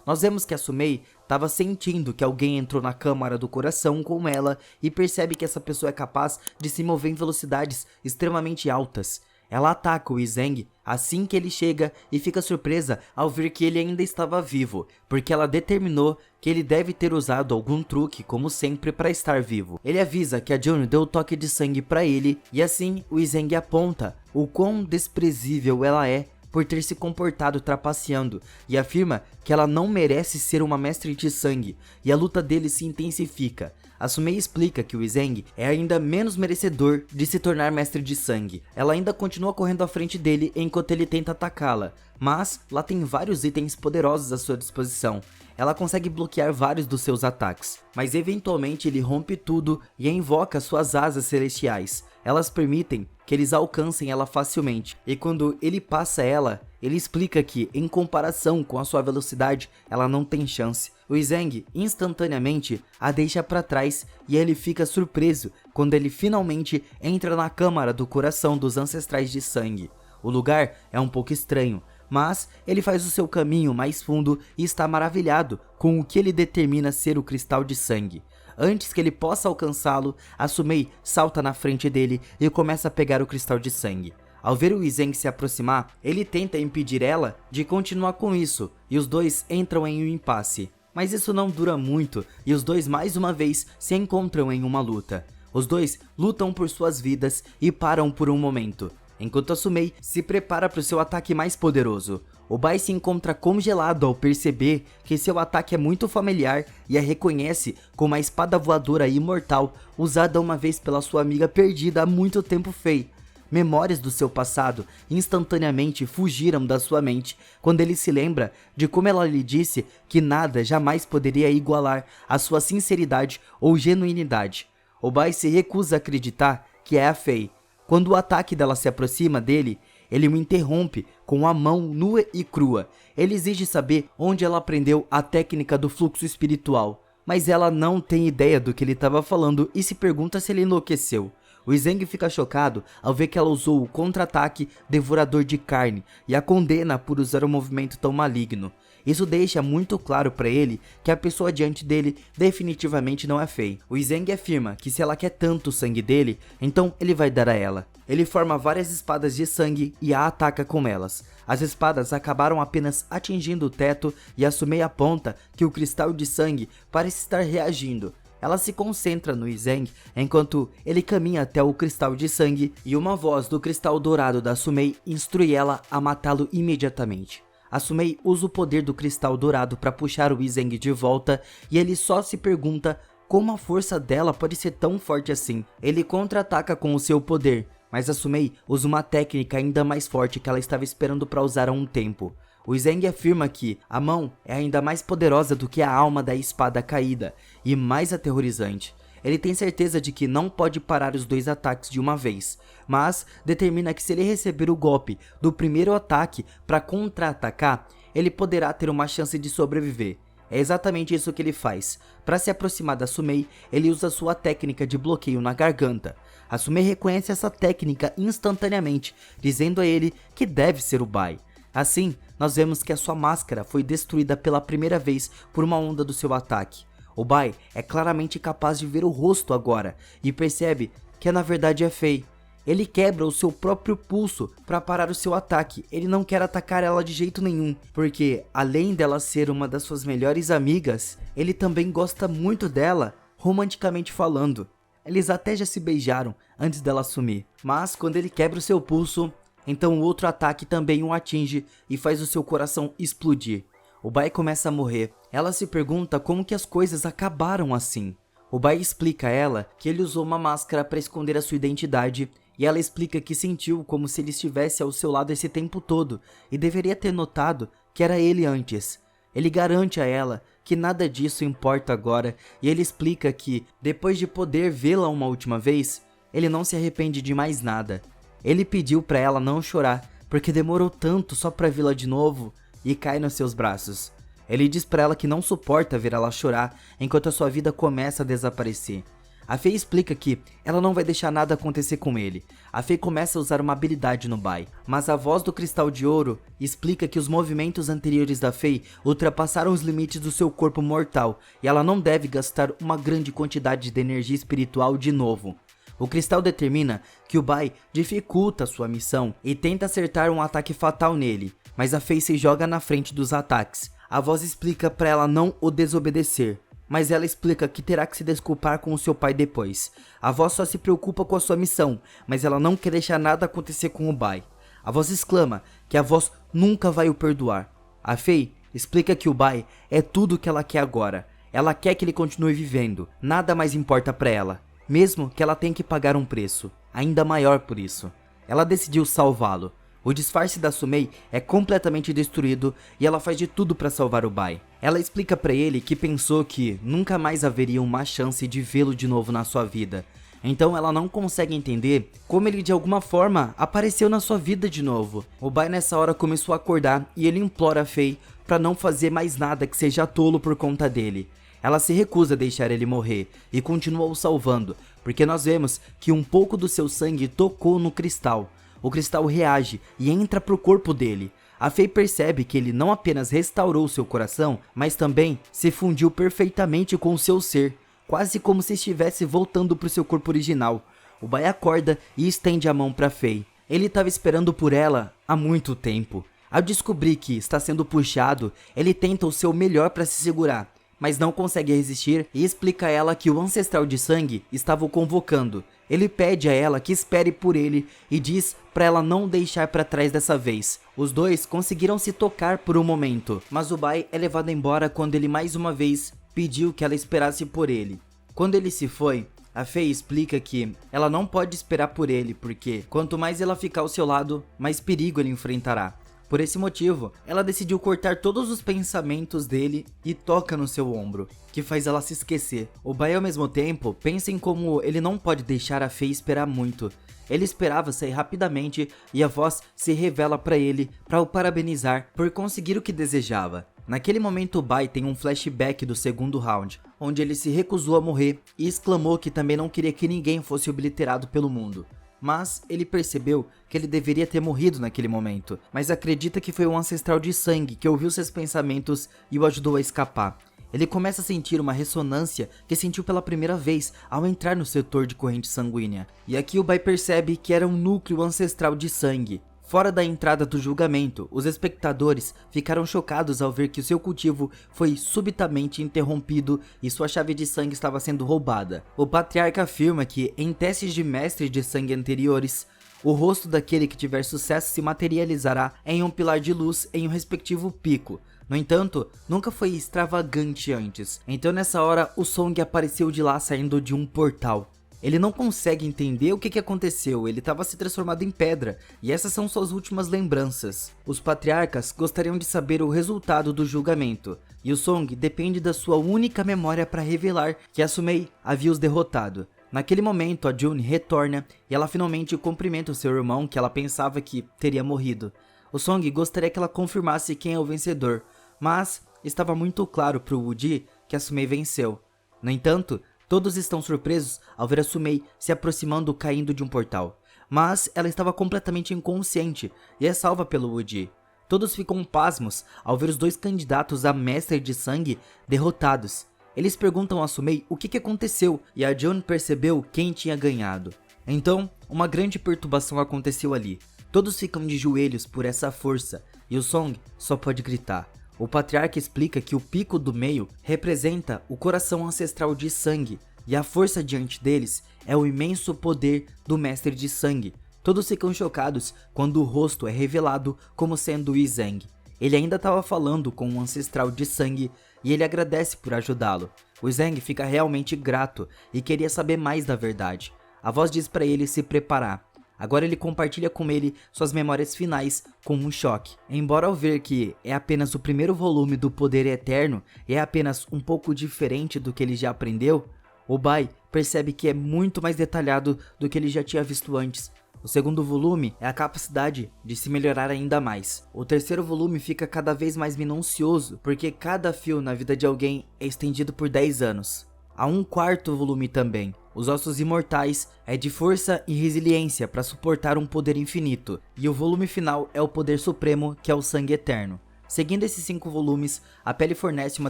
Nós vemos que a Sumei estava sentindo que alguém entrou na câmara do coração com ela e percebe que essa pessoa é capaz de se mover em velocidades extremamente altas. Ela ataca o Zheng assim que ele chega e fica surpresa ao ver que ele ainda estava vivo, porque ela determinou que ele deve ter usado algum truque, como sempre, para estar vivo. Ele avisa que a June deu o toque de sangue para ele e assim o Zheng aponta o quão desprezível ela é por ter se comportado trapaceando e afirma que ela não merece ser uma mestre de sangue, e a luta dele se intensifica. A Sumei explica que o Zheng é ainda menos merecedor de se tornar mestre de sangue. Ela ainda continua correndo à frente dele enquanto ele tenta atacá-la, mas lá tem vários itens poderosos à sua disposição. Ela consegue bloquear vários dos seus ataques, mas eventualmente ele rompe tudo e invoca suas asas celestiais. Elas permitem que eles alcancem ela facilmente, e quando ele passa ela, ele explica que, em comparação com a sua velocidade, ela não tem chance. O Zheng instantaneamente a deixa para trás e ele fica surpreso quando ele finalmente entra na câmara do coração dos ancestrais de sangue. O lugar é um pouco estranho, mas ele faz o seu caminho mais fundo e está maravilhado com o que ele determina ser o cristal de sangue. Antes que ele possa alcançá-lo, a Sumei salta na frente dele e começa a pegar o cristal de sangue. Ao ver o Zheng se aproximar, ele tenta impedir ela de continuar com isso, e os dois entram em um impasse. Mas isso não dura muito, e os dois mais uma vez se encontram em uma luta. Os dois lutam por suas vidas e param por um momento, enquanto a Sumei se prepara para o seu ataque mais poderoso. O Bai se encontra congelado ao perceber que seu ataque é muito familiar e a reconhece como a espada voadora imortal usada uma vez pela sua amiga perdida há muito tempo Fei. Memórias do seu passado instantaneamente fugiram da sua mente quando ele se lembra de como ela lhe disse que nada jamais poderia igualar a sua sinceridade ou genuinidade. O Bai se recusa a acreditar que é a Fei. Quando o ataque dela se aproxima dele, ele o interrompe com a mão nua e crua. Ele exige saber onde ela aprendeu a técnica do fluxo espiritual, mas ela não tem ideia do que ele estava falando e se pergunta se ele enlouqueceu. O Zheng fica chocado ao ver que ela usou o contra-ataque devorador de carne e a condena por usar um movimento tão maligno. Isso deixa muito claro para ele que a pessoa diante dele definitivamente não é Fei. O Zheng afirma que se ela quer tanto o sangue dele, então ele vai dar a ela. Ele forma várias espadas de sangue e a ataca com elas. As espadas acabaram apenas atingindo o teto e a Sumei aponta que o cristal de sangue parece estar reagindo. Ela se concentra no Zheng enquanto ele caminha até o cristal de sangue e uma voz do cristal dourado da Sumei instrui ela a matá-lo imediatamente. A Sumei usa o poder do cristal dourado para puxar o Zheng de volta e ele só se pergunta como a força dela pode ser tão forte assim. Ele contra-ataca com o seu poder, mas a Sumei usa uma técnica ainda mais forte que ela estava esperando para usar há um tempo. O Zheng afirma que a mão é ainda mais poderosa do que a alma da espada caída e mais aterrorizante. Ele tem certeza de que não pode parar os dois ataques de uma vez, mas determina que se ele receber o golpe do primeiro ataque para contra-atacar, ele poderá ter uma chance de sobreviver. É exatamente isso que ele faz. Para se aproximar da Sumei, ele usa sua técnica de bloqueio na garganta. A Sumei reconhece essa técnica instantaneamente, dizendo a ele que deve ser o Bai. Assim, nós vemos que a sua máscara foi destruída pela primeira vez por uma onda do seu ataque. O Bai é claramente capaz de ver o rosto agora e percebe que na verdade é Fei. Ele quebra o seu próprio pulso para parar o seu ataque. Ele não quer atacar ela de jeito nenhum, porque além dela ser uma das suas melhores amigas, ele também gosta muito dela, romanticamente falando. Eles até já se beijaram antes dela sumir, mas quando ele quebra o seu pulso, então o outro ataque também o atinge e faz o seu coração explodir. O Bai começa a morrer. Ela se pergunta como que as coisas acabaram assim. O Bai explica a ela que ele usou uma máscara para esconder a sua identidade e ela explica que sentiu como se ele estivesse ao seu lado esse tempo todo e deveria ter notado que era ele antes. Ele garante a ela que nada disso importa agora e ele explica que, depois de poder vê-la uma última vez, ele não se arrepende de mais nada. Ele pediu para ela não chorar porque demorou tanto só para vê-la de novo e cai nos seus braços. Ele diz para ela que não suporta ver ela chorar enquanto a sua vida começa a desaparecer. A Fei explica que ela não vai deixar nada acontecer com ele. A Fei começa a usar uma habilidade no Bai, mas a voz do Cristal de Ouro explica que os movimentos anteriores da Fei ultrapassaram os limites do seu corpo mortal e ela não deve gastar uma grande quantidade de energia espiritual de novo. O cristal determina que o Bai dificulta sua missão e tenta acertar um ataque fatal nele, mas a Fei se joga na frente dos ataques. A voz explica para ela não o desobedecer, mas ela explica que terá que se desculpar com o seu pai depois. A voz só se preocupa com a sua missão, mas ela não quer deixar nada acontecer com o Bai. A voz exclama que a voz nunca vai o perdoar. A Fei explica que o Bai é tudo o que ela quer agora. Ela quer que ele continue vivendo, nada mais importa para ela, mesmo que ela tenha que pagar um preço, ainda maior por isso. Ela decidiu salvá-lo. O disfarce da Sumei é completamente destruído e ela faz de tudo para salvar o Bai. Ela explica para ele que pensou que nunca mais haveria uma chance de vê-lo de novo na sua vida. Então ela não consegue entender como ele de alguma forma apareceu na sua vida de novo. O Bai nessa hora começou a acordar e ele implora a Fei para não fazer mais nada que seja tolo por conta dele. Ela se recusa a deixar ele morrer e continua o salvando, porque nós vemos que um pouco do seu sangue tocou no cristal. O cristal reage e entra pro corpo dele. A Fei percebe que ele não apenas restaurou seu coração, mas também se fundiu perfeitamente com o seu ser, quase como se estivesse voltando pro seu corpo original. O Bai acorda e estende a mão pra Fei. Ele estava esperando por ela há muito tempo. Ao descobrir que está sendo puxado, ele tenta o seu melhor para se segurar, mas não consegue resistir e explica a ela que o ancestral de sangue estava o convocando. Ele pede a ela que espere por ele e diz para ela não deixar para trás dessa vez. Os dois conseguiram se tocar por um momento, mas o Bai é levado embora quando ele mais uma vez pediu que ela esperasse por ele. Quando ele se foi, a Fei explica que ela não pode esperar por ele porque quanto mais ela ficar ao seu lado, mais perigo ele enfrentará. Por esse motivo, ela decidiu cortar todos os pensamentos dele e toca no seu ombro, que faz ela se esquecer. O Bai ao mesmo tempo pensa em como ele não pode deixar a Fei esperar muito. Ele esperava sair rapidamente e a voz se revela para ele para o parabenizar por conseguir o que desejava. Naquele momento o Bai tem um flashback do segundo round, onde ele se recusou a morrer e exclamou que também não queria que ninguém fosse obliterado pelo mundo. Mas ele percebeu que ele deveria ter morrido naquele momento, mas acredita que foi um ancestral de sangue que ouviu seus pensamentos e o ajudou a escapar. Ele começa a sentir uma ressonância que sentiu pela primeira vez ao entrar no setor de corrente sanguínea. E aqui o Bai percebe que era um núcleo ancestral de sangue. Fora da entrada do julgamento, os espectadores ficaram chocados ao ver que o seu cultivo foi subitamente interrompido e sua chave de sangue estava sendo roubada. O patriarca afirma que, em testes de mestre de sangue anteriores, o rosto daquele que tiver sucesso se materializará em um pilar de luz em um respectivo pico. No entanto, nunca foi extravagante antes. Então nessa hora, o Song apareceu de lá saindo de um portal. Ele não consegue entender o que aconteceu, ele estava se transformado em pedra, e essas são suas últimas lembranças. Os patriarcas gostariam de saber o resultado do julgamento, e o Song depende da sua única memória para revelar que a Sumei havia os derrotado. Naquele momento, a June retorna e ela finalmente cumprimenta o seu irmão que ela pensava que teria morrido. O Song gostaria que ela confirmasse quem é o vencedor, mas estava muito claro para o Woo-ji que a Sumei venceu. No entanto, todos estão surpresos ao ver a Sumei se aproximando caindo de um portal, mas ela estava completamente inconsciente e é salva pelo Woo-ji. Todos ficam pasmos ao ver os dois candidatos a mestre de sangue derrotados. Eles perguntam a Sumei o que aconteceu e a June percebeu quem tinha ganhado. Então, uma grande perturbação aconteceu ali. Todos ficam de joelhos por essa força e o Song só pode gritar. O patriarca explica que o pico do meio representa o coração ancestral de sangue e a força diante deles é o imenso poder do mestre de sangue. Todos ficam chocados quando o rosto é revelado como sendo o Izeng. Ele ainda estava falando com um ancestral de sangue e ele agradece por ajudá-lo. O Izeng fica realmente grato e queria saber mais da verdade. A voz diz para ele se preparar. Agora ele compartilha com ele suas memórias finais com um choque. Embora ao ver que é apenas o primeiro volume do Poder Eterno e é apenas um pouco diferente do que ele já aprendeu, o Bai percebe que é muito mais detalhado do que ele já tinha visto antes. O segundo volume é a capacidade de se melhorar ainda mais. O terceiro volume fica cada vez mais minucioso, porque cada fio na vida de alguém é estendido por 10 anos. Há um quarto volume também. Os Ossos Imortais é de força e resiliência para suportar um poder infinito, e o volume final é o poder supremo, que é o Sangue Eterno. Seguindo esses 5 volumes, a pele fornece uma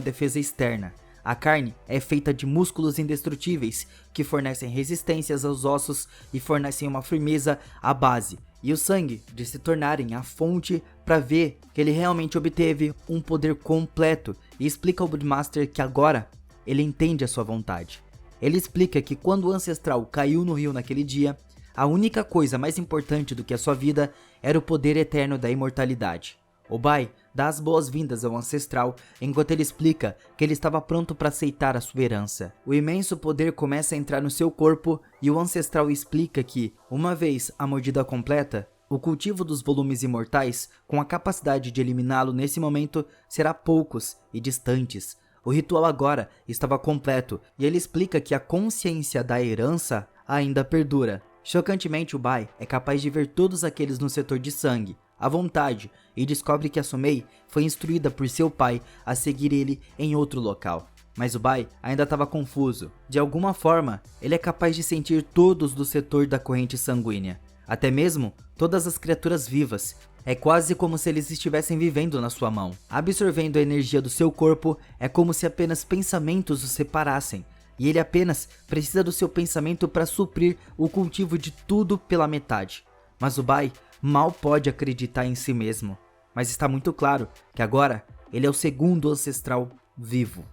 defesa externa. A carne é feita de músculos indestrutíveis, que fornecem resistências aos ossos e fornecem uma firmeza à base. E o sangue de se tornarem a fonte para ver que ele realmente obteve um poder completo, e explica ao Buildmaster que agora ele entende a sua vontade. Ele explica que quando o Ancestral caiu no rio naquele dia, a única coisa mais importante do que a sua vida era o poder eterno da imortalidade. O Bai dá as boas-vindas ao Ancestral enquanto ele explica que ele estava pronto para aceitar a sua herança. O imenso poder começa a entrar no seu corpo e o Ancestral explica que, uma vez a mordida completa, o cultivo dos volumes imortais, com a capacidade de eliminá-lo nesse momento, será poucos e distantes. O ritual agora estava completo e ele explica que a consciência da herança ainda perdura. Chocantemente, o Bai é capaz de ver todos aqueles no setor de sangue, à vontade, e descobre que a Sumei foi instruída por seu pai a seguir ele em outro local. Mas o Bai ainda estava confuso. De alguma forma, ele é capaz de sentir todos do setor da corrente sanguínea, até mesmo todas as criaturas vivas. É quase como se eles estivessem vivendo na sua mão. Absorvendo a energia do seu corpo, é como se apenas pensamentos o separassem, e ele apenas precisa do seu pensamento para suprir o cultivo de tudo pela metade. Mas o Bai mal pode acreditar em si mesmo, mas está muito claro que agora ele é o segundo ancestral vivo.